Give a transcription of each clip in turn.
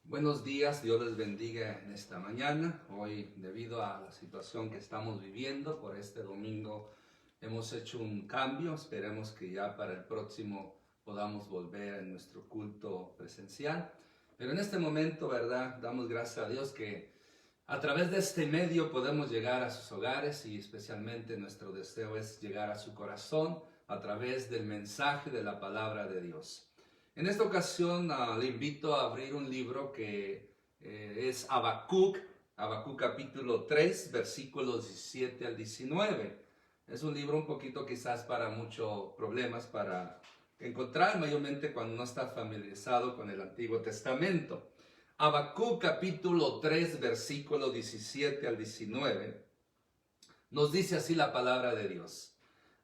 Buenos días, Dios les bendiga en esta mañana. Hoy, debido a la situación que estamos viviendo, por este domingo hemos hecho un cambio. Esperemos que ya para el próximo podamos volver a nuestro culto presencial. Pero en este momento, ¿verdad? Damos gracias a Dios que a través de este medio podemos llegar a sus hogares y especialmente nuestro deseo es llegar a su corazón a través del mensaje de la palabra de Dios. En esta ocasión le invito a abrir un libro que es Habacuc capítulo 3, versículos 17 al 19. Es un libro un poquito quizás para muchos problemas para encontrar, mayormente cuando no está familiarizado con el Antiguo Testamento. Habacuc capítulo 3, versículo 17 al 19, nos dice así la palabra de Dios.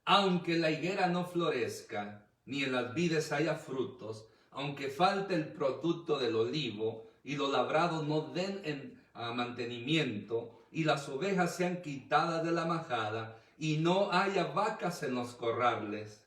Aunque la higuera no florezca, ni en las vides haya frutos, aunque falte el producto del olivo, y los labrados no den mantenimiento, y las ovejas sean quitadas de la majada, y no haya vacas en los corrales,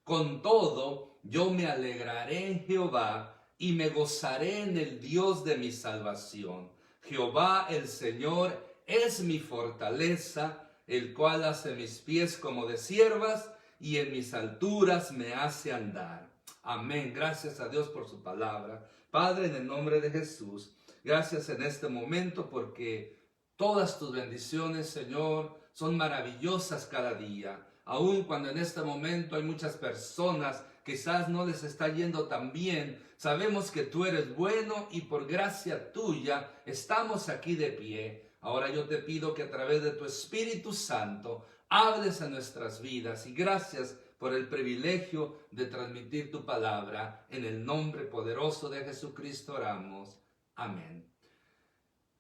con todo yo me alegraré en Jehová, y me gozaré en el Dios de mi salvación. Jehová el Señor es mi fortaleza, el cual hace mis pies como de ciervas, y en mis alturas me hace andar. Amén. Gracias a Dios por su palabra. Padre, en el nombre de Jesús, gracias en este momento porque todas tus bendiciones, Señor, son maravillosas cada día. Aun cuando en este momento hay muchas personas quizás no les está yendo tan bien, sabemos que tú eres bueno y por gracia tuya estamos aquí de pie. Ahora yo te pido que a través de tu Espíritu Santo hables a nuestras vidas y gracias por el privilegio de transmitir tu palabra. En el nombre poderoso de Jesucristo oramos. Amén.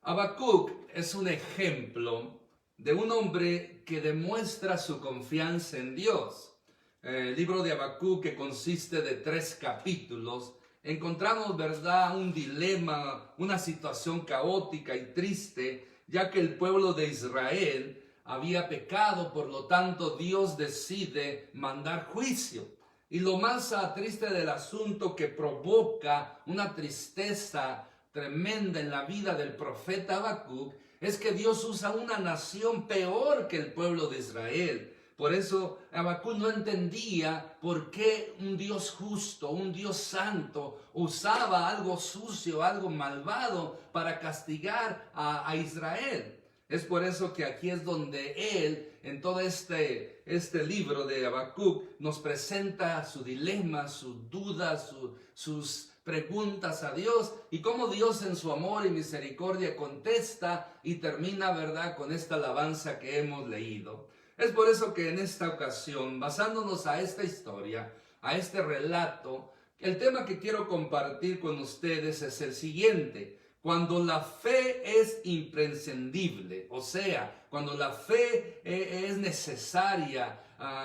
Habacuc es un ejemplo de un hombre que demuestra su confianza en Dios. El libro de Habacuc, que consiste de 3 capítulos, encontramos, ¿verdad?, un dilema, una situación caótica y triste, ya que el pueblo de Israel había pecado, por lo tanto Dios decide mandar juicio. Y lo más triste del asunto, que provoca una tristeza tremenda en la vida del profeta Habacuc, es que Dios usa una nación peor que el pueblo de Israel. Por eso Habacuc no entendía por qué un Dios justo, un Dios santo, usaba algo sucio, algo malvado para castigar a Israel. Es por eso que aquí es donde él, en todo este libro de Habacuc, nos presenta su dilema, sus dudas, sus preguntas a Dios y cómo Dios en su amor y misericordia contesta y termina, ¿verdad?, con esta alabanza que hemos leído. Es por eso que en esta ocasión, basándonos a esta historia, a este relato, el tema que quiero compartir con ustedes es el siguiente. Cuando la fe es imprescindible, o sea, cuando la fe es necesaria,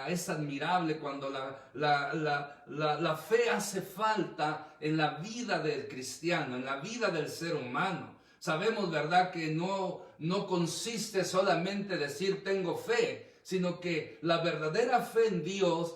es admirable, cuando la fe hace falta en la vida del cristiano, en la vida del ser humano. Sabemos, ¿verdad?, que no consiste solamente decir tengo fe, sino que la verdadera fe en Dios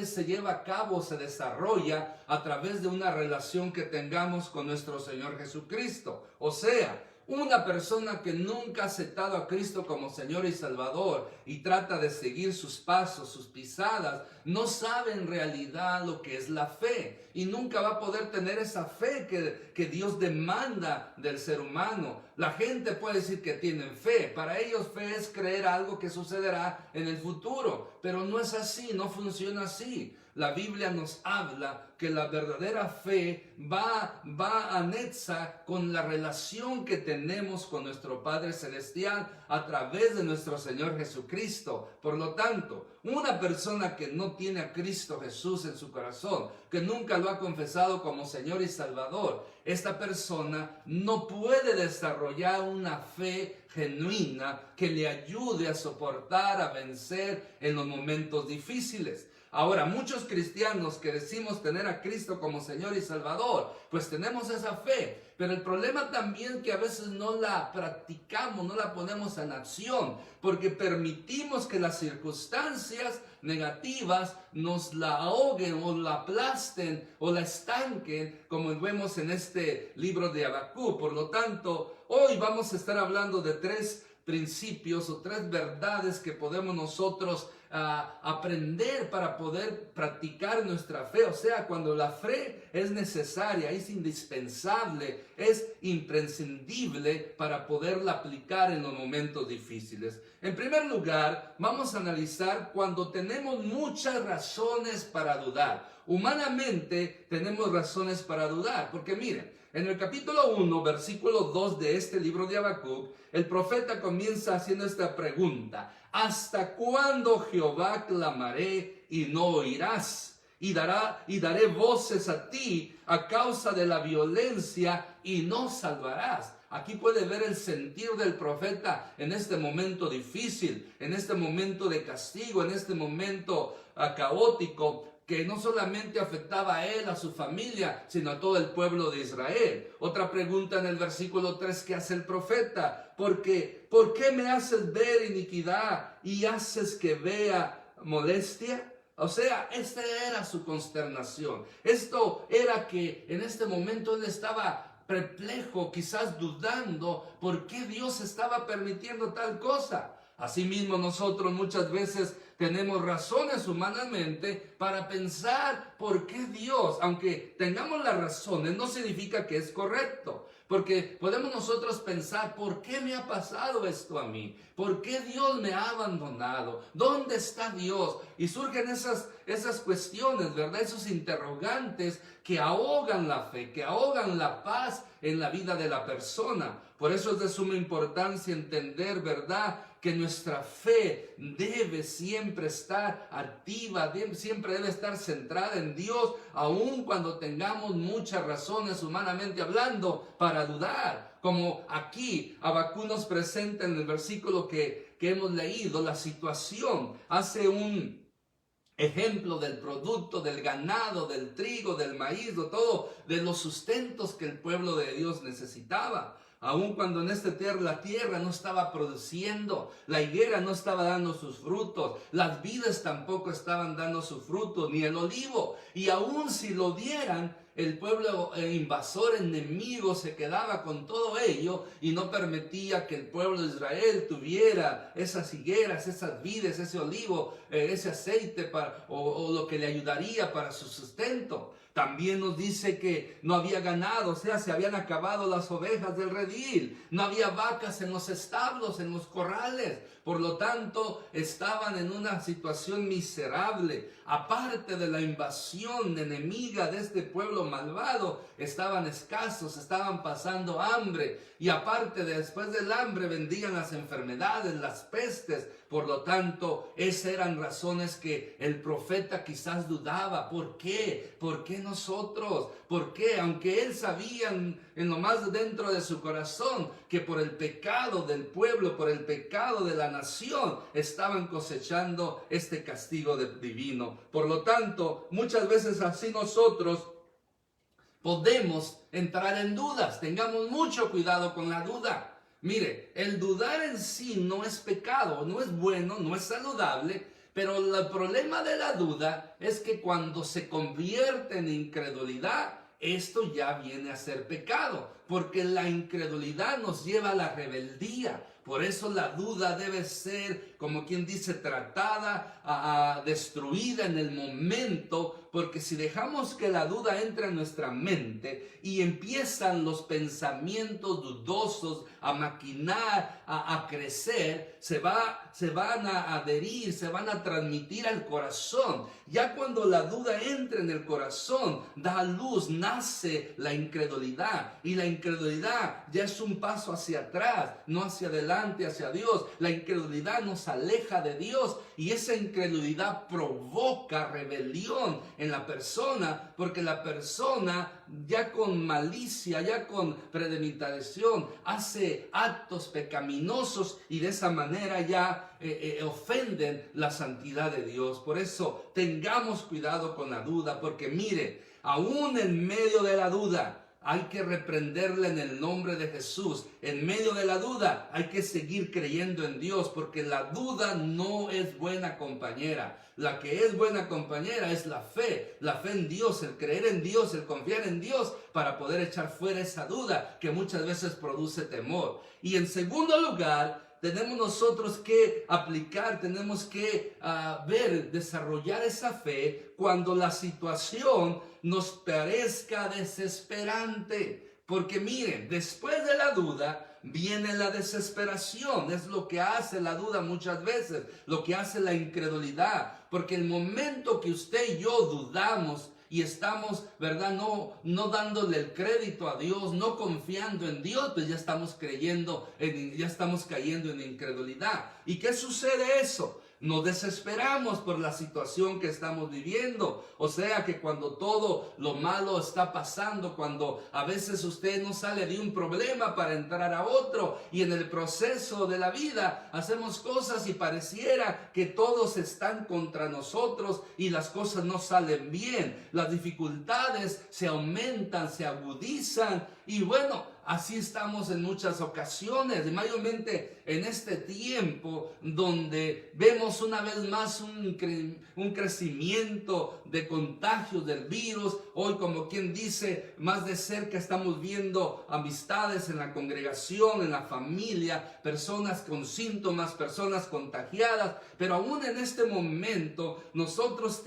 se lleva a cabo, se desarrolla a través de una relación que tengamos con nuestro Señor Jesucristo. O sea, una persona que nunca ha aceptado a Cristo como Señor y Salvador y trata de seguir sus pasos, sus pisadas, no sabe en realidad lo que es la fe y nunca va a poder tener esa fe que Dios demanda del ser humano. La gente puede decir que tienen fe, para ellos fe es creer algo que sucederá en el futuro, pero no es así, no funciona así. La Biblia nos habla que la verdadera fe va anexa con la relación que tenemos con nuestro Padre Celestial a través de nuestro Señor Jesucristo. Por lo tanto, una persona que no tiene a Cristo Jesús en su corazón, que nunca lo ha confesado como Señor y Salvador, esta persona no puede desarrollar una fe genuina que le ayude a soportar, a vencer en los momentos difíciles. Ahora, muchos cristianos que decimos tener a Cristo como Señor y Salvador, pues tenemos esa fe. Pero el problema también es que a veces no la practicamos, no la ponemos en acción, porque permitimos que las circunstancias negativas nos la ahoguen o la aplasten o la estanquen, como vemos en este libro de Habacuc. Por lo tanto, hoy vamos a estar hablando de 3 principios o 3 verdades que podemos nosotros aprender para poder practicar nuestra fe. O sea, cuando la fe es necesaria, es indispensable, es imprescindible para poderla aplicar en los momentos difíciles. En primer lugar, vamos a analizar cuando tenemos muchas razones para dudar. Humanamente tenemos razones para dudar, porque miren, en el capítulo 1, versículo 2 de este libro de Habacuc, el profeta comienza haciendo esta pregunta: ¿hasta cuándo, Jehová, clamaré y no oirás? Y daré voces a ti a causa de la violencia y no salvarás. Aquí puede ver el sentir del profeta en este momento difícil, en este momento de castigo, en este momento caótico, que no solamente afectaba a él, a su familia, sino a todo el pueblo de Israel. Otra pregunta en el versículo 3 que hace el profeta: ¿por qué me haces ver iniquidad y haces que vea molestia? O sea, esta era su consternación. Esto era que en este momento él estaba perplejo, quizás dudando por qué Dios estaba permitiendo tal cosa. Asimismo, nosotros muchas veces tenemos razones humanamente para pensar por qué Dios, aunque tengamos las razones, no significa que es correcto. Porque podemos nosotros pensar: ¿por qué me ha pasado esto a mí? ¿Por qué Dios me ha abandonado? ¿Dónde está Dios? Y surgen esas cuestiones, ¿verdad? Esos interrogantes que ahogan la fe, que ahogan la paz en la vida de la persona. Por eso es de suma importancia entender, ¿verdad?, que nuestra fe debe siempre estar activa, siempre debe estar centrada en Dios, aun cuando tengamos muchas razones humanamente hablando para dudar. Como aquí Habacuc nos presenta en el versículo que hemos leído, la situación. Hace un ejemplo del producto, del ganado, del trigo, del maíz, de todo, de los sustentos que el pueblo de Dios necesitaba. Aun cuando en la tierra no estaba produciendo, la higuera no estaba dando sus frutos, las vides tampoco estaban dando su fruto, ni el olivo. Y aun si lo dieran, el pueblo invasor, enemigo, se quedaba con todo ello y no permitía que el pueblo de Israel tuviera esas higueras, esas vides, ese olivo, ese aceite o lo que le ayudaría para su sustento. También nos dice que no había ganado, o sea, se habían acabado las ovejas del redil, no había vacas en los establos, en los corrales. Por lo tanto, estaban en una situación miserable. Aparte de la invasión enemiga de este pueblo malvado, estaban escasos, estaban pasando hambre. Y aparte, después del hambre, vendían las enfermedades, las pestes. Por lo tanto, esas eran razones que el profeta quizás dudaba. ¿Por qué? ¿Por qué nosotros? ¿Por qué? Aunque él sabía en lo más dentro de su corazón que por el pecado del pueblo, por el pecado de la nación, estaban cosechando este castigo divino. Por lo tanto, muchas veces así nosotros podemos entrar en dudas. Tengamos mucho cuidado con la duda. Mire, el dudar en sí no es pecado, no es bueno, no es saludable, pero el problema de la duda es que cuando se convierte en incredulidad, esto ya viene a ser pecado, porque la incredulidad nos lleva a la rebeldía. Por eso la duda debe ser, como quien dice, tratada, destruida en el momento, porque si dejamos que la duda entre en nuestra mente y empiezan los pensamientos dudosos a maquinar, a crecer, se van a adherir, se van a transmitir al corazón. Ya cuando la duda entra en el corazón, da luz, nace la incredulidad. Y la incredulidad incredulidad ya es un paso hacia atrás, no hacia adelante, hacia Dios. La incredulidad nos aleja de Dios y esa incredulidad provoca rebelión en la persona, porque la persona ya con malicia, ya con premeditación, hace actos pecaminosos y de esa manera ya ofenden la santidad de Dios. Por eso tengamos cuidado con la duda, porque mire, aún en medio de la duda, hay que reprenderla en el nombre de Jesús. En medio de la duda hay que seguir creyendo en Dios, porque la duda no es buena compañera. La que es buena compañera es la fe en Dios, el creer en Dios, el confiar en Dios para poder echar fuera esa duda que muchas veces produce temor. Y en segundo lugar, tenemos nosotros que aplicar, tenemos que desarrollar esa fe cuando la situación nos parezca desesperante. Porque miren, después de la duda viene la desesperación. Es lo que hace la duda muchas veces, lo que hace la incredulidad. Porque el momento que usted y yo dudamos y estamos, ¿verdad? No dándole el crédito a Dios, no confiando en Dios, pues ya estamos cayendo en incredulidad. ¿Y qué sucede eso? Nos desesperamos por la situación que estamos viviendo. O sea que cuando todo lo malo está pasando, cuando a veces usted no sale de un problema para entrar a otro, y en el proceso de la vida hacemos cosas y pareciera que todos están contra nosotros y las cosas no salen bien. Las dificultades se aumentan, se agudizan y bueno, así estamos en muchas ocasiones, y mayormente en este tiempo donde vemos una vez más un crecimiento de contagios del virus. Hoy, como quien dice, más de cerca estamos viendo amistades en la congregación, en la familia, personas con síntomas, personas contagiadas. Pero aún en este momento nosotros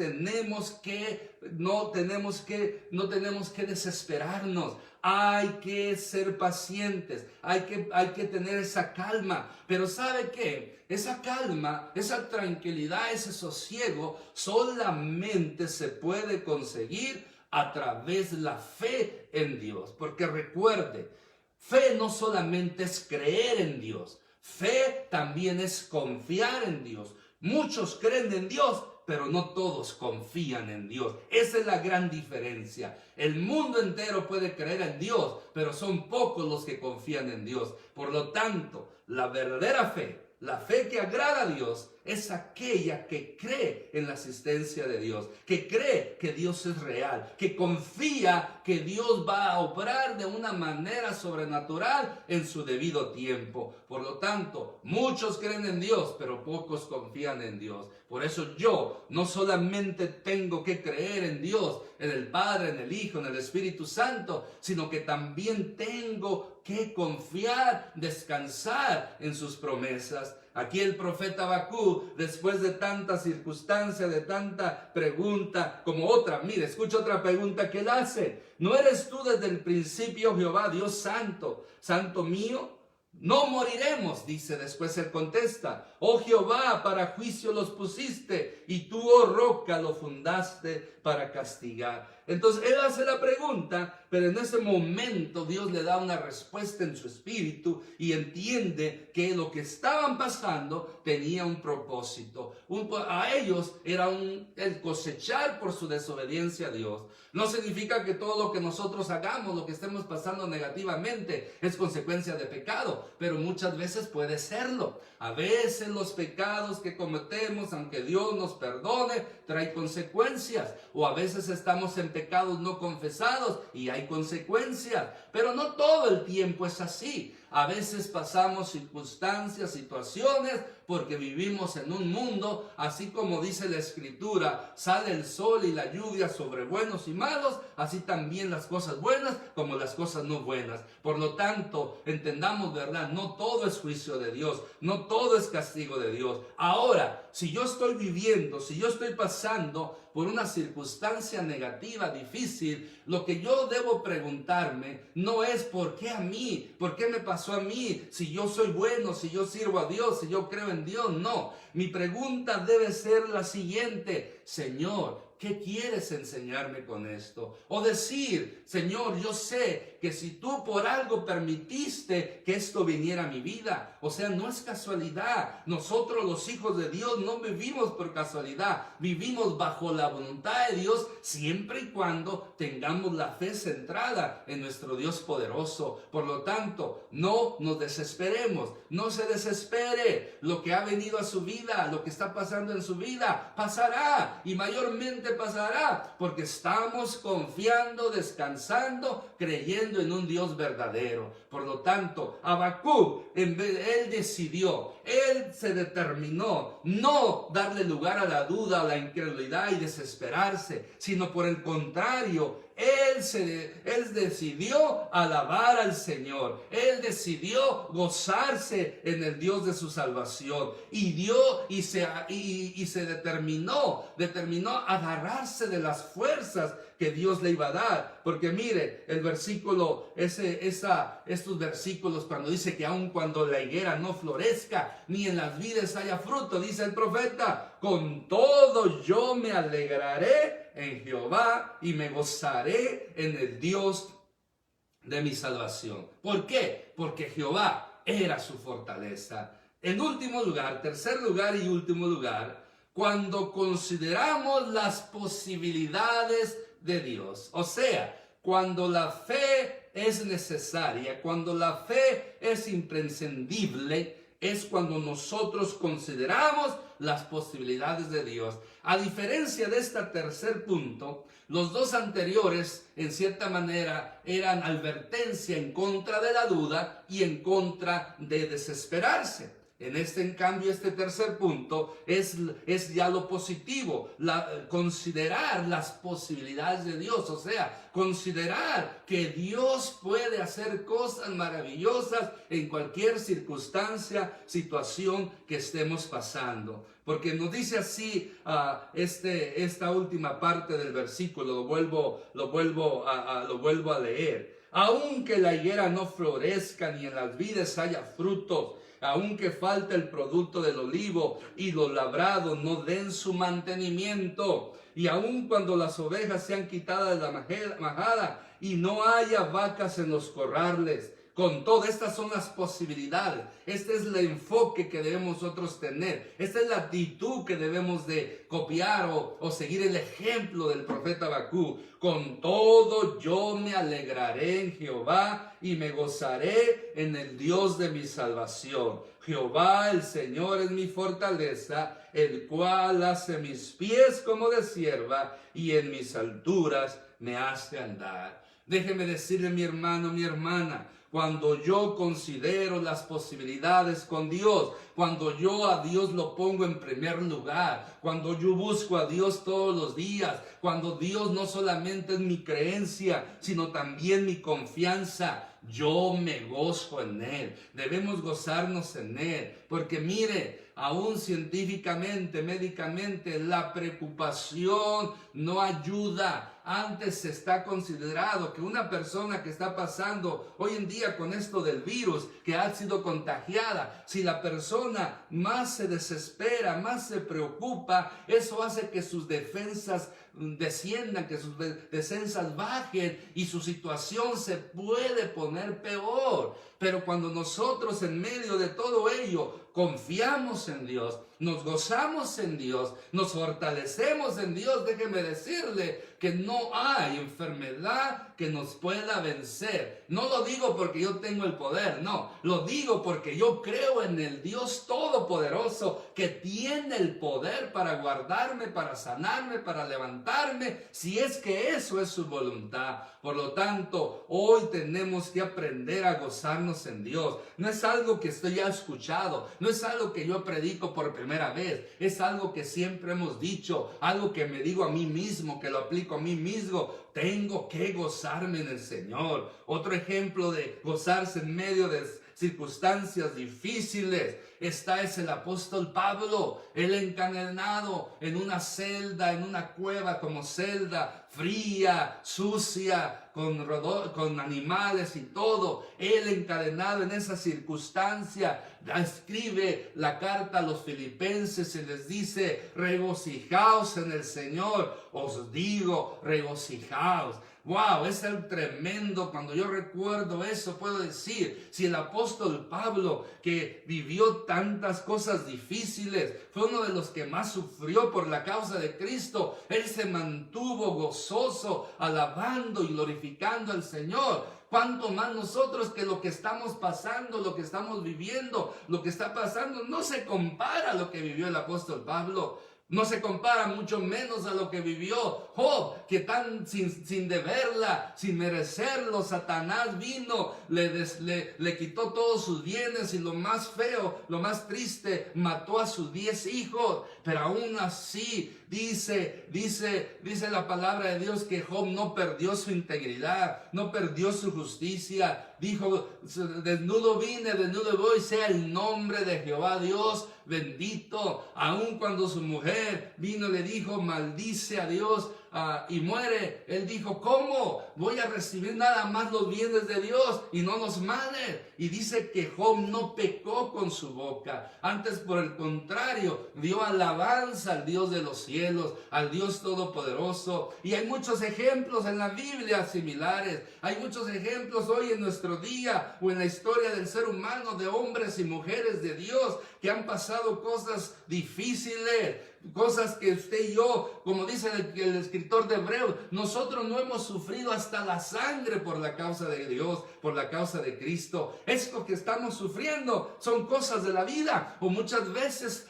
no tenemos que desesperarnos. Hay que ser pacientes, hay que tener esa calma. Pero ¿sabe qué? Esa calma, esa tranquilidad, ese sosiego solamente se puede conseguir a través de la fe en Dios. Porque recuerde, fe no solamente es creer en Dios, fe también es confiar en Dios. Muchos creen en Dios, pero no todos confían en Dios. Esa es la gran diferencia. El mundo entero puede creer en Dios, pero son pocos los que confían en Dios. Por lo tanto, la verdadera fe, la fe que agrada a Dios, es aquella que cree en la existencia de Dios, que cree que Dios es real, que confía que Dios va a obrar de una manera sobrenatural en su debido tiempo. Por lo tanto, muchos creen en Dios, pero pocos confían en Dios. Por eso yo no solamente tengo que creer en Dios, en el Padre, en el Hijo, en el Espíritu Santo, sino que también tengo que confiar, descansar en sus promesas. Aquí el profeta Habacuc, después de tanta circunstancia, de tanta pregunta, como otra, mire, escucha otra pregunta que él hace. ¿No eres tú desde el principio, Jehová, Dios santo, santo mío? No moriremos, dice. Después él contesta: oh Jehová, para juicio los pusiste, y tú, oh roca, lo fundaste para castigar. Entonces él hace la pregunta, pero en ese momento Dios le da una respuesta en su espíritu y entiende que lo que estaban pasando tenía un propósito. A ellos era el cosechar por su desobediencia a Dios. No significa que todo lo que nosotros hagamos, lo que estemos pasando negativamente, es consecuencia de pecado, pero muchas veces puede serlo. A veces los pecados que cometemos, aunque Dios nos perdone, trae consecuencias. O a veces estamos en pecados no confesados y hay consecuencias. Pero no todo el tiempo es así. A veces pasamos circunstancias, situaciones, porque vivimos en un mundo, así como dice la Escritura, sale el sol y la lluvia sobre buenos y malos, así también las cosas buenas como las cosas no buenas. Por lo tanto, entendamos, ¿verdad? No todo es juicio de Dios, no todo es castigo de Dios. Ahora, si yo estoy viviendo, si yo estoy pasando por una circunstancia negativa, difícil, lo que yo debo preguntarme no es ¿por qué a mí? ¿Por qué me pasó a mí? Si yo soy bueno, si yo sirvo a Dios, si yo creo en Dios, no. Mi pregunta debe ser la siguiente: Señor, ¿qué quieres enseñarme con esto? O decir: Señor, yo sé que si tú por algo permitiste que esto viniera a mi vida, o sea, no es casualidad. Nosotros los hijos de Dios no vivimos por casualidad, vivimos bajo la voluntad de Dios siempre y cuando tengamos la fe centrada en nuestro Dios poderoso. Por lo tanto, no nos desesperemos, no se desespere. Lo que ha venido a su vida, lo que está pasando en su vida, pasará y mayormente pasará porque estamos confiando, descansando, creyendo en un Dios verdadero. Por lo tanto, Habacuc, él decidió, él se determinó no darle lugar a la duda, a la incredulidad y desesperarse, sino por el contrario, él decidió alabar al Señor. Él decidió gozarse en el Dios de su salvación. Y se determinó agarrarse de las fuerzas que Dios le iba a dar. Porque mire, el versículo, estos versículos cuando dice que aun cuando la higuera no florezca, ni en las vides haya fruto, dice el profeta, con todo yo me alegraré en Jehová y me gozaré en el Dios de mi salvación. ¿Por qué? Porque Jehová era su fortaleza. En último lugar, tercer lugar y último lugar, cuando consideramos las posibilidades de Dios, o sea, cuando la fe es necesaria, cuando la fe es imprescindible, es cuando nosotros consideramos las posibilidades de Dios. A diferencia de este tercer punto, los dos anteriores, en cierta manera, eran advertencia en contra de la duda y en contra de desesperarse. En cambio, este tercer punto es ya lo positivo, considerar las posibilidades de Dios, o sea, considerar que Dios puede hacer cosas maravillosas en cualquier circunstancia, situación que estemos pasando. Porque nos dice así esta última parte del versículo, lo vuelvo a leer. Aunque la higuera no florezca ni en las vides haya frutos, aunque falte el producto del olivo y los labrados no den su mantenimiento, y aun cuando las ovejas sean quitadas de la majada y no haya vacas en los corrales, con todo, estas son las posibilidades. Este es el enfoque que debemos nosotros tener. Esta es la actitud que debemos de copiar o seguir el ejemplo del profeta Habacuc. Con todo yo me alegraré en Jehová y me gozaré en el Dios de mi salvación. Jehová el Señor es mi fortaleza, el cual hace mis pies como de cierva y en mis alturas me hace andar. Déjeme decirle, mi hermano, mi hermana, cuando yo considero las posibilidades con Dios, cuando yo a Dios lo pongo en primer lugar, cuando yo busco a Dios todos los días, cuando Dios no solamente es mi creencia, sino también mi confianza, yo me gozo en Él. Debemos gozarnos en Él, porque mire, aún científicamente, médicamente, la preocupación no ayuda. Antes se está considerado que una persona que está pasando hoy en día con esto del virus, que ha sido contagiada, si la persona más se desespera, más se preocupa, eso hace que sus defensas desciendan, que sus defensas bajen y su situación se puede poner peor. Pero cuando nosotros en medio de todo ello confiamos en Dios, nos gozamos en Dios, nos fortalecemos en Dios, déjeme decirle que no hay enfermedad que nos pueda vencer. No lo digo porque yo tengo el poder, no, lo digo porque yo creo en el Dios Todopoderoso que tiene el poder para guardarme, para sanarme, para levantarme, si es que eso es su voluntad. Por lo tanto, hoy tenemos que aprender a gozarnos en Dios. No es algo que estoy ya escuchado, no es algo que yo predico por primera vez, es algo que siempre hemos dicho, algo que me digo a mí mismo, que lo aplico a mí mismo. Tengo que gozarme en el Señor. Otro ejemplo de gozarse en medio de circunstancias difíciles es el apóstol Pablo, él encadenado en una celda, en una cueva como celda, fría, sucia, con animales y todo. Él encadenado en esa circunstancia, escribe la carta a los filipenses y les dice: regocijaos en el Señor, os digo, regocijaos. wow, es algo tremendo. Cuando yo recuerdo eso, puedo decir, si el apóstol Pablo, que vivió tantas cosas difíciles, fue uno de los que más sufrió por la causa de Cristo, él se mantuvo gozoso, alabando y glorificando al Señor. ¿Cuánto más nosotros, que lo que estamos pasando, lo que estamos viviendo, lo que está pasando, no se compara a lo que vivió el apóstol Pablo? No se compara mucho menos a lo que vivió Job, que tan sin deberla, sin merecerlo, Satanás vino, le quitó todos sus bienes, y lo más feo, lo más triste, mató a sus 10 hijos. Pero aún así dice la palabra de Dios que Job no perdió su integridad, no perdió su justicia. Dijo: desnudo vine, desnudo voy, sea el nombre de Jehová Dios bendito. Aun cuando su mujer vino y le dijo: maldice a Dios y muere, él dijo: ¿cómo voy a recibir nada más los bienes de Dios y no los males? Y dice que Job no pecó con su boca, antes por el contrario, dio alabanza al Dios de los cielos, al Dios todopoderoso. Y hay muchos ejemplos en la Biblia similares. Hay muchos ejemplos hoy en nuestro día o en la historia del ser humano, de hombres y mujeres de Dios que han pasado cosas difíciles, cosas que usted y yo, como dice el escritor de Hebreos, nosotros no hemos sufrido hasta la sangre por la causa de Dios, por la causa de Cristo. Esto que estamos sufriendo son cosas de la vida, o muchas veces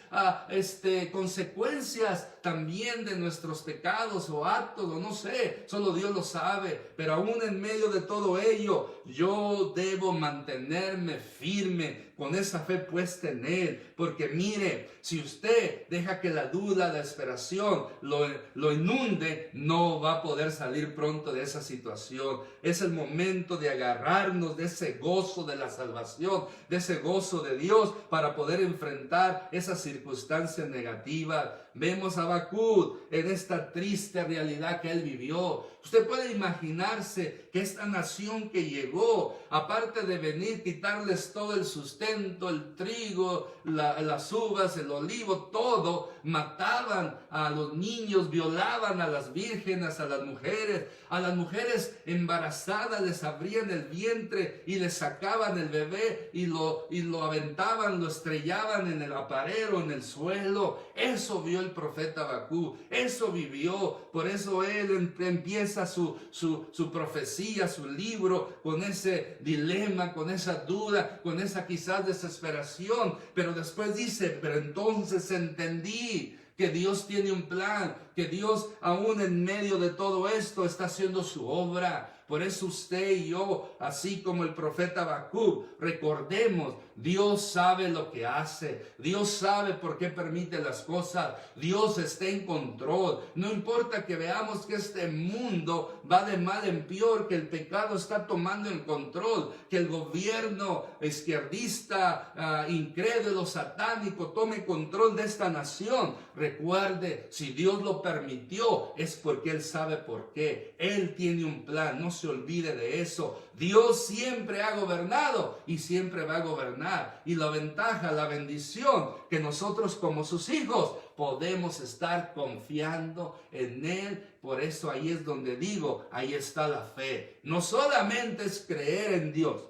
consecuencias también de nuestros pecados o actos, o no sé, solo Dios lo sabe. Pero aún en medio de todo ello, yo debo mantenerme firme, con esa fe puesta en Él, porque mire, si usted deja que la duda, la desesperación lo inunde, no va a poder salir pronto de esa situación. Es el momento de agarrarnos de ese gozo de la salvación, de ese gozo de Dios, para poder enfrentar esas circunstancias negativas. Vemos a Habacuc en esta triste realidad que él vivió. Usted puede imaginarse que esta nación que llegó, aparte de venir, quitarles todo el sustento, el trigo, las uvas, el olivo, todo, mataban a los niños, violaban a las vírgenes, a las mujeres embarazadas les abrían el vientre y les sacaban el bebé y lo aventaban, lo estrellaban en el aparero, en el suelo. Eso vio el profeta Habacuc, eso vivió. Por eso él empieza su profecía, su libro, con ese dilema, con esa duda, con esa quizás desesperación. Pero después dice: pero entonces entendí que Dios tiene un plan, que Dios aún en medio de todo esto está haciendo su obra. Por eso usted y yo, así como el profeta Habacuc, recordemos, Dios sabe lo que hace, Dios sabe por qué permite las cosas, Dios está en control. No importa que veamos que este mundo va de mal en peor, que el pecado está tomando el control, que el gobierno izquierdista, incrédulo, satánico, tome control de esta nación. Recuerde, si Dios lo permitió, es porque Él sabe por qué. Él tiene un plan, no se olvide de eso. Dios siempre ha gobernado y siempre va a gobernar. Y la ventaja, la bendición, que nosotros como sus hijos podemos estar confiando en Él. Por eso ahí es donde digo, ahí está la fe. No solamente es creer en Dios,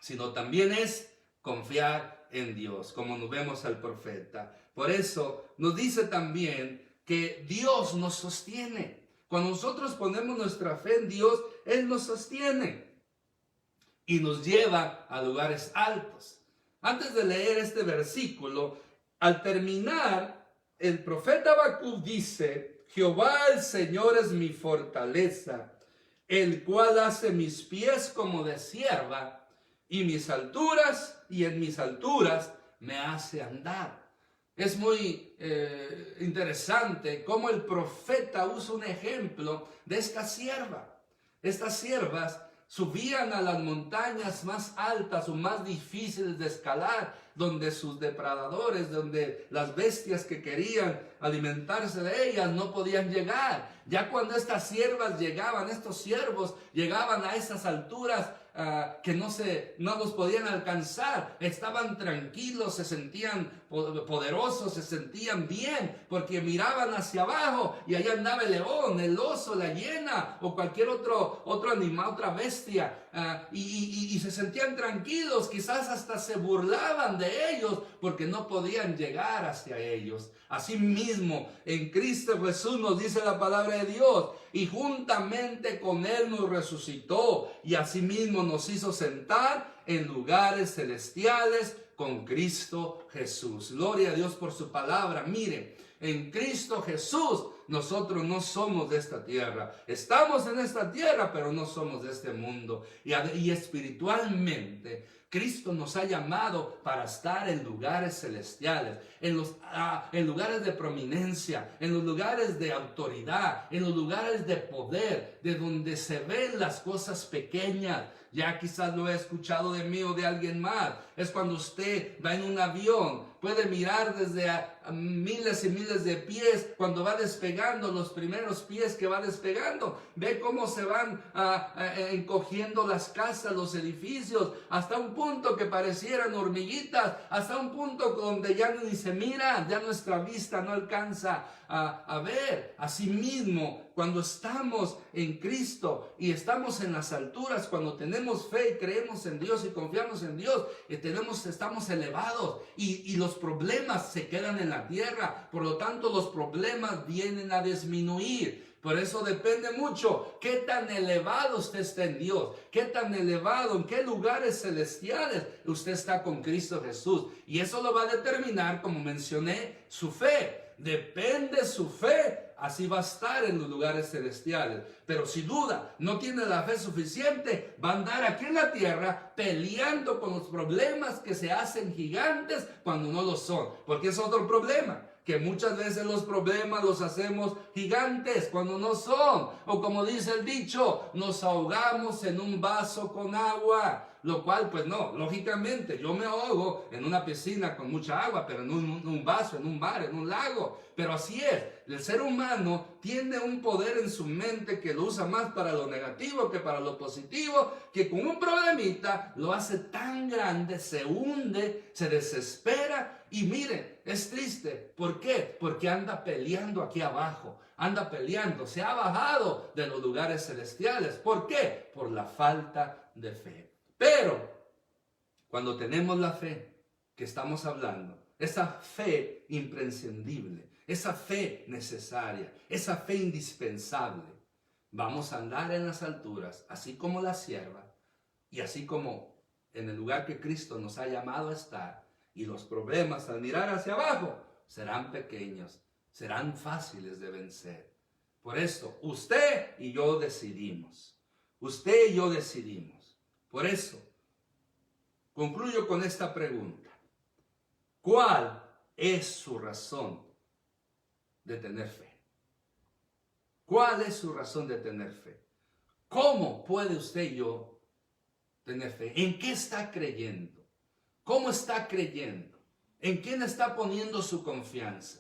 sino también es confiar en Dios, como nos vemos al profeta. Por eso nos dice también que Dios nos sostiene. Cuando nosotros ponemos nuestra fe en Dios, Él nos sostiene y nos lleva a lugares altos. Antes de leer este versículo, al terminar, el profeta Habacuc dice: Jehová el Señor es mi fortaleza, el cual hace mis pies como de sierva, y en mis alturas me hace andar. Es muy interesante cómo el profeta usa un ejemplo de esta sierva. Estas siervas subían a las montañas más altas o más difíciles de escalar donde sus depredadores, donde las bestias que querían alimentarse de ellas no podían llegar. Ya cuando estas siervas llegaban, estos siervos llegaban a esas alturas que no los podían alcanzar, estaban tranquilos, se sentían poderosos, se sentían bien, porque miraban hacia abajo y allá andaba el león, el oso, la hiena o cualquier otro animal, otra bestia, y se sentían tranquilos, quizás hasta se burlaban de ellos porque no podían llegar hacia ellos. Asimismo, en Cristo Jesús nos dice la palabra de Dios, y juntamente con Él nos resucitó, y asimismo nos hizo sentar en lugares celestiales con Cristo Jesús. Gloria a Dios por su palabra. Mire, en Cristo Jesús nosotros no somos de esta tierra. Estamos en esta tierra, pero no somos de este mundo. Y espiritualmente, Cristo nos ha llamado para estar en lugares celestiales, en lugares de prominencia, en los lugares de autoridad, en los lugares de poder, de donde se ven las cosas pequeñas. Ya quizás lo he escuchado de mí o de alguien más. Es cuando usted va en un avión, puede mirar desde a miles y miles de pies, cuando va despegando, los primeros pies que va despegando, ve cómo se van encogiendo las casas, los edificios, hasta un punto que parecieran hormiguitas, hasta un punto donde ya ni se mira, ya nuestra vista no alcanza a ver. Asimismo, cuando estamos en Cristo y estamos en las alturas, cuando tenemos fe y creemos en Dios y confiamos en Dios, estamos elevados y los problemas se quedan en la tierra. Por lo tanto, los problemas vienen a disminuir. Por eso depende mucho qué tan elevado usted está en Dios, qué tan elevado, en qué lugares celestiales usted está con Cristo Jesús. Y eso lo va a determinar, como mencioné, su fe. Depende su fe, así va a estar en los lugares celestiales. Pero si duda, no tiene la fe suficiente, va a andar aquí en la tierra peleando con los problemas que se hacen gigantes cuando no lo son. Porque es otro problema, que muchas veces los problemas los hacemos gigantes cuando no son. O como dice el dicho, nos ahogamos en un vaso con agua. Lo cual, pues no, lógicamente, yo me ahogo en una piscina con mucha agua, pero en un vaso, en un mar, en un lago. Pero así es, el ser humano tiene un poder en su mente que lo usa más para lo negativo que para lo positivo, que con un problemita lo hace tan grande, se hunde, se desespera y mire, es triste. ¿Por qué? Porque anda peleando aquí abajo, anda peleando, se ha bajado de los lugares celestiales. ¿Por qué? Por la falta de fe. Pero cuando tenemos la fe que estamos hablando, esa fe imprescindible, esa fe necesaria, esa fe indispensable, vamos a andar en las alturas, así como la sierva, y así como en el lugar que Cristo nos ha llamado a estar, y los problemas al mirar hacia abajo serán pequeños, serán fáciles de vencer. Por eso, usted y yo decidimos. Usted y yo decidimos. Por eso, concluyo con esta pregunta. ¿Cuál es su razón de tener fe? ¿Cuál es su razón de tener fe? ¿Cómo puede usted y yo tener fe? ¿En qué está creyendo? ¿Cómo está creyendo? ¿En quién está poniendo su confianza?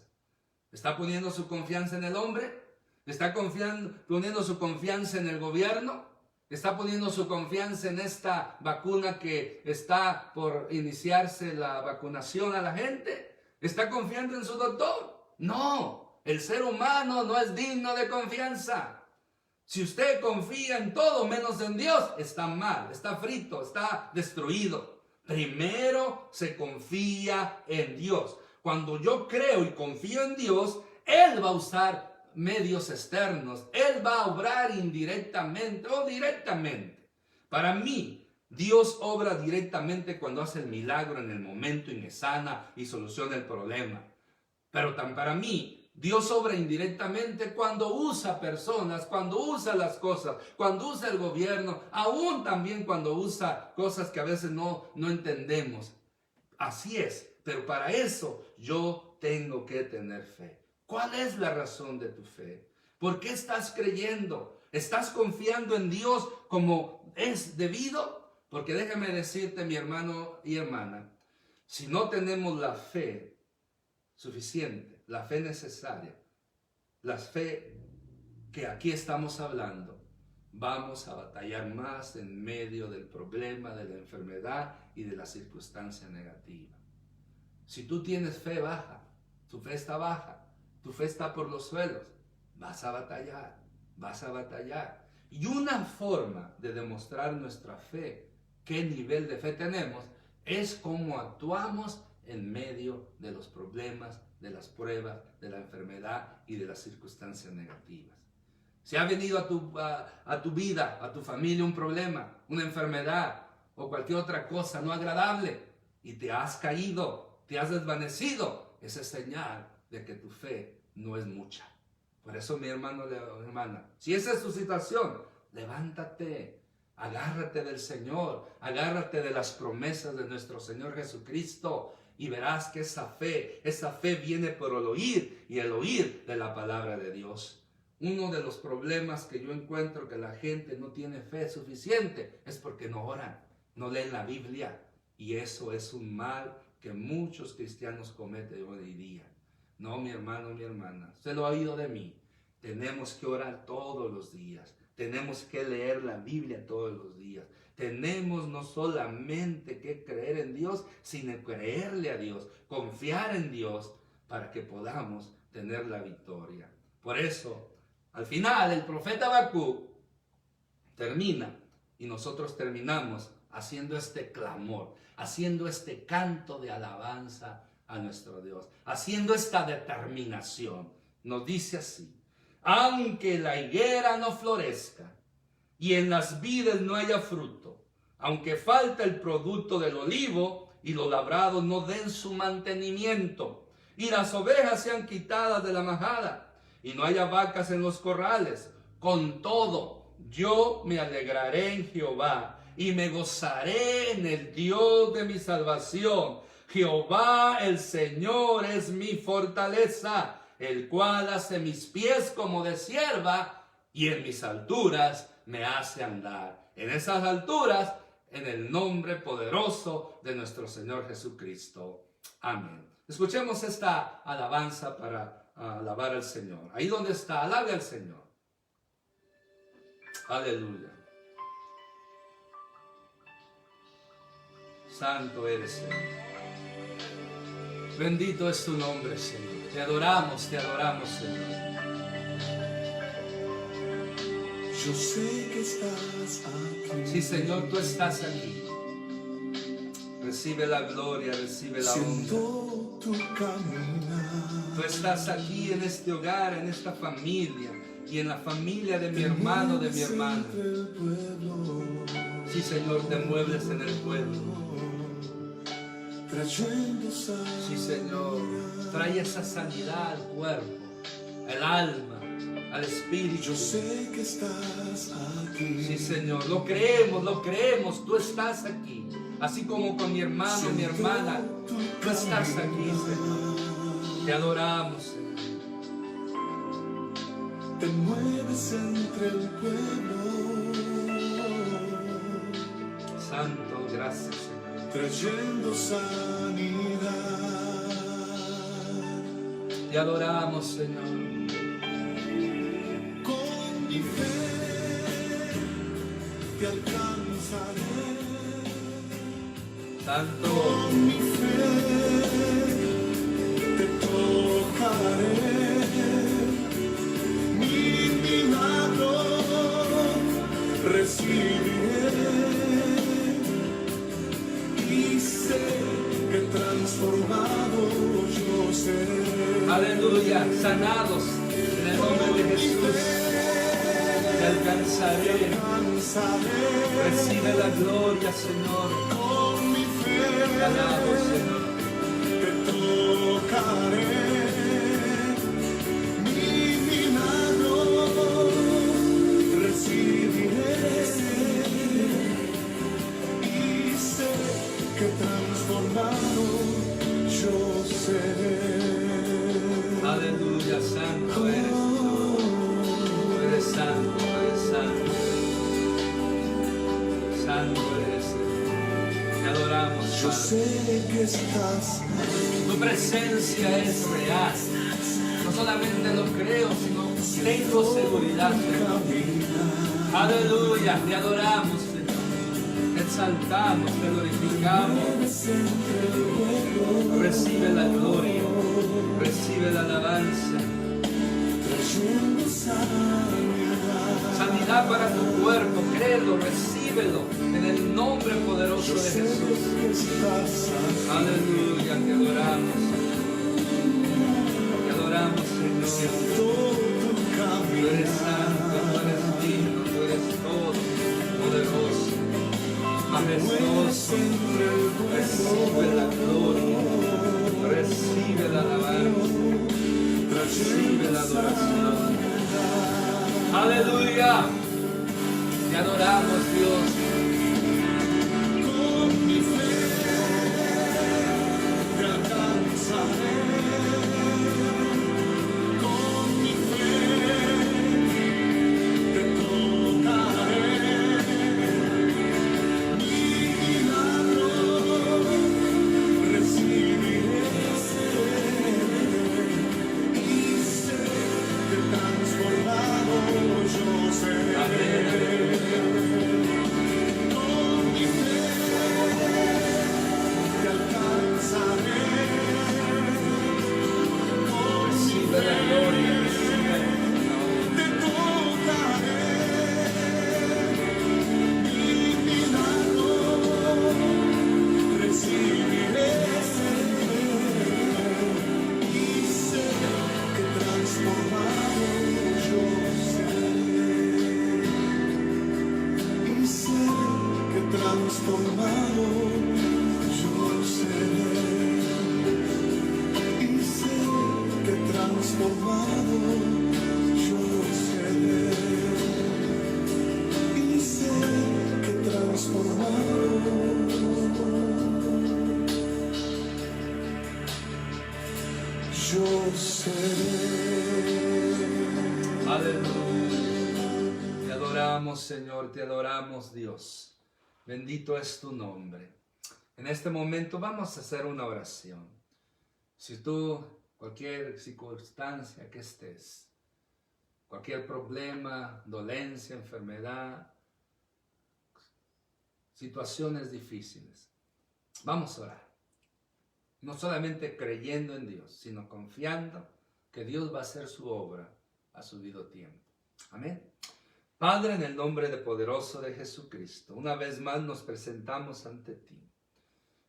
¿Está poniendo su confianza en el hombre? ¿Está poniendo su confianza en el gobierno? ¿Está poniendo su confianza en esta vacuna que está por iniciarse la vacunación a la gente? ¿Está confiando en su doctor? No, el ser humano no es digno de confianza. Si usted confía en todo menos en Dios, está mal, está frito, está destruido. Primero se confía en Dios. Cuando yo creo y confío en Dios, Él va a usar medios externos. Él va a obrar indirectamente o directamente. Para mí, Dios obra directamente cuando hace el milagro en el momento y me sana y soluciona el problema. Pero para mí, Dios obra indirectamente cuando usa personas, cuando usa las cosas, cuando usa el gobierno, aún también cuando usa cosas que a veces no entendemos. Así es, pero para eso yo tengo que tener fe. ¿Cuál es la razón de tu fe? ¿Por qué estás creyendo? ¿Estás confiando en Dios como es debido? Porque déjame decirte, mi hermano y hermana, Si no tenemos la fe suficiente, la fe necesaria, la fe que aquí estamos hablando, vamos a batallar más en medio del problema, de la enfermedad y de la circunstancia negativa. Si tú tienes fe baja, tu fe está baja, tu fe está por los suelos, vas a batallar, vas a batallar. Y una forma de demostrar nuestra fe, qué nivel de fe tenemos, es cómo actuamos en medio de los problemas, de las pruebas, de la enfermedad y de las circunstancias negativas. Si ha venido a tu vida, a tu familia un problema, una enfermedad o cualquier otra cosa no agradable y te has caído, te has desvanecido, esa es señal de que tu fe no es mucha. Por eso, mi hermano, hermana, si esa es tu situación, levántate, agárrate del Señor, agárrate de las promesas de nuestro Señor Jesucristo y verás que esa fe viene por el oír y el oír de la palabra de Dios. Uno de los problemas que yo encuentro que la gente no tiene fe suficiente es porque no oran, no leen la Biblia. Y eso es un mal que muchos cristianos cometen hoy día. No, mi hermano, mi hermana, usted lo ha oído de mí. Tenemos que orar todos los días. Tenemos que leer la Biblia todos los días. Tenemos no solamente que creer en Dios, sino creerle a Dios, confiar en Dios para que podamos tener la victoria. Por eso, al final, el profeta Habacuc termina y nosotros terminamos haciendo este clamor, haciendo este canto de alabanza a nuestro Dios, haciendo esta determinación. Nos dice así: aunque la higuera no florezca y en las vides no haya fruto, aunque falte el producto del olivo y los labrados no den su mantenimiento, y las ovejas sean quitadas de la majada, y no haya vacas en los corrales, con todo yo me alegraré en Jehová y me gozaré en el Dios de mi salvación. Jehová el Señor es mi fortaleza, el cual hace mis pies como de sierva y en mis alturas me hace andar. En esas alturas, en el nombre poderoso de nuestro Señor Jesucristo. Amén. Escuchemos esta alabanza para alabar al Señor. Ahí donde está, alabe al Señor. Aleluya. Santo eres, Señor. Bendito es tu nombre, Señor. Te adoramos, Señor. Yo sé que estás aquí. Sí, Señor, tú estás aquí. Recibe la gloria, recibe la honra. Tu caminar. Tú estás aquí en este hogar, en esta familia y en la familia de mi hermano, de mi hermana. Sí, Señor, te mueves en el pueblo. Sí, Señor, trae esa sanidad al cuerpo, al alma, al espíritu. Yo sé que estás aquí. Sí, Señor, lo creemos, tú estás aquí. Así como con mi hermano, mi hermana, tú estás aquí, Señor. Te adoramos, Señor. Te mueves entre el pueblo. Santo, gracias, Señor. Trayendo sanidad. Te adoramos, Señor. Con mi fe te alcanzaré. Santo. Con mi fe te tocaré. Mi milagro recibiré. Y sé que transformado yo seré. Aleluya, sanados en el nombre de Jesús. Te alcanzaré. Recibe la gloria, Señor. Con mi fe Te alabo, Señor. te tocaré. Mi milagro recibiré. Y sé que transformado yo seré. Aleluya, santo eres tú. Tú eres santo, tú eres santo. Santo eres, Señor. Te adoramos, Yo Padre. sé que estás Tu presencia es real. No solamente lo creo, sino tengo seguridad, Señor. caminar. Aleluya, te adoramos, Señor. Te exaltamos, te glorificamos. Recibe la gloria, recibe la alabanza. Trayendo sanidad. Sanidad para tu cuerpo, créelo, recíbelo en el nombre poderoso de Jesús. Que estás sanando. Aleluya, te adoramos. Te adoramos, Señor. Todo tu Tú eres caminar. santo, tú eres digno, tú eres todo, poderoso, majestuoso. Recibe la gloria, recibe la alabanza, recibe la adoración. Aleluya. Te adoramos, Dios. Con mi fe te alcanzaré. Con mi fe te tocaré. Mi milagro recibiré. Y sé que transformado yo seré. Con mi fe te alcanzaré. Recibe la gloria, recibe la honra. Te tocaré. Mi milagro recibiré. Y sé que transformado yo seré. Y sé que transformado yo seré. Y sé que transformado yo seré. Y sé que transformado yo seré. Aleluya. Te adoramos, Señor, te adoramos, Dios. Bendito es tu nombre. En este momento vamos a hacer una oración. Si tú, cualquier circunstancia que estés, cualquier problema, dolencia, enfermedad, situaciones difíciles, vamos a orar. No solamente creyendo en Dios, sino confiando que Dios va a hacer su obra a su debido tiempo. Amén. Padre, en el nombre poderoso de Jesucristo, una vez más nos presentamos ante ti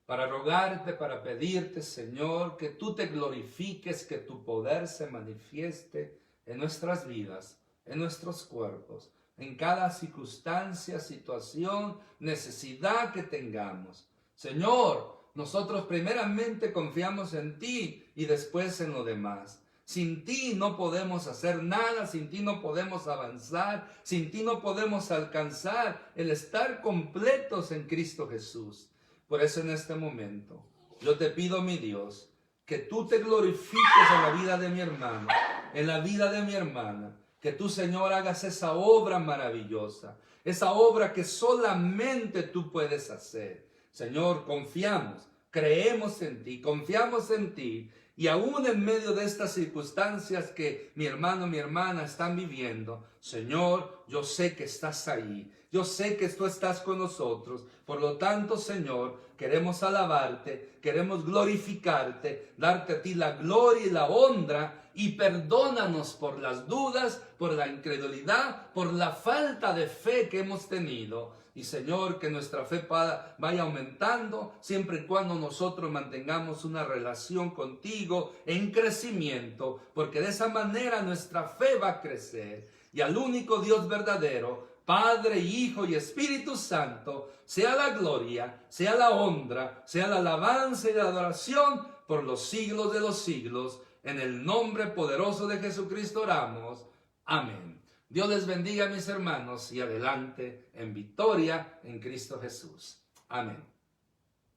para rogarte, para pedirte, Señor, que tú te glorifiques, que tu poder se manifieste en nuestras vidas, en nuestros cuerpos, en cada circunstancia, situación, necesidad que tengamos. Señor, nosotros primeramente confiamos en ti y después en lo demás. Sin ti no podemos hacer nada, sin ti no podemos avanzar, sin ti no podemos alcanzar el estar completos en Cristo Jesús. Por eso en este momento yo te pido, mi Dios, que tú te glorifiques en la vida de mi hermano, en la vida de mi hermana, que tú, Señor, hagas esa obra maravillosa, esa obra que solamente tú puedes hacer. Señor, confiamos, creemos en ti, confiamos en ti. Y aún en medio de estas circunstancias que mi hermano, mi hermana están viviendo, Señor, yo sé que estás ahí. Yo sé que tú estás con nosotros. Por lo tanto, Señor, queremos alabarte, queremos glorificarte, darte a ti la gloria y la honra. Y perdónanos por las dudas, por la incredulidad, por la falta de fe que hemos tenido. Y Señor, que nuestra fe vaya aumentando siempre y cuando nosotros mantengamos una relación contigo en crecimiento, porque de esa manera nuestra fe va a crecer. Y al único Dios verdadero, Padre, Hijo y Espíritu Santo, sea la gloria, sea la honra, sea la alabanza y la adoración por los siglos de los siglos. En el nombre poderoso de Jesucristo oramos. Amén. Dios les bendiga, mis hermanos, y adelante en victoria en Cristo Jesús. Amén.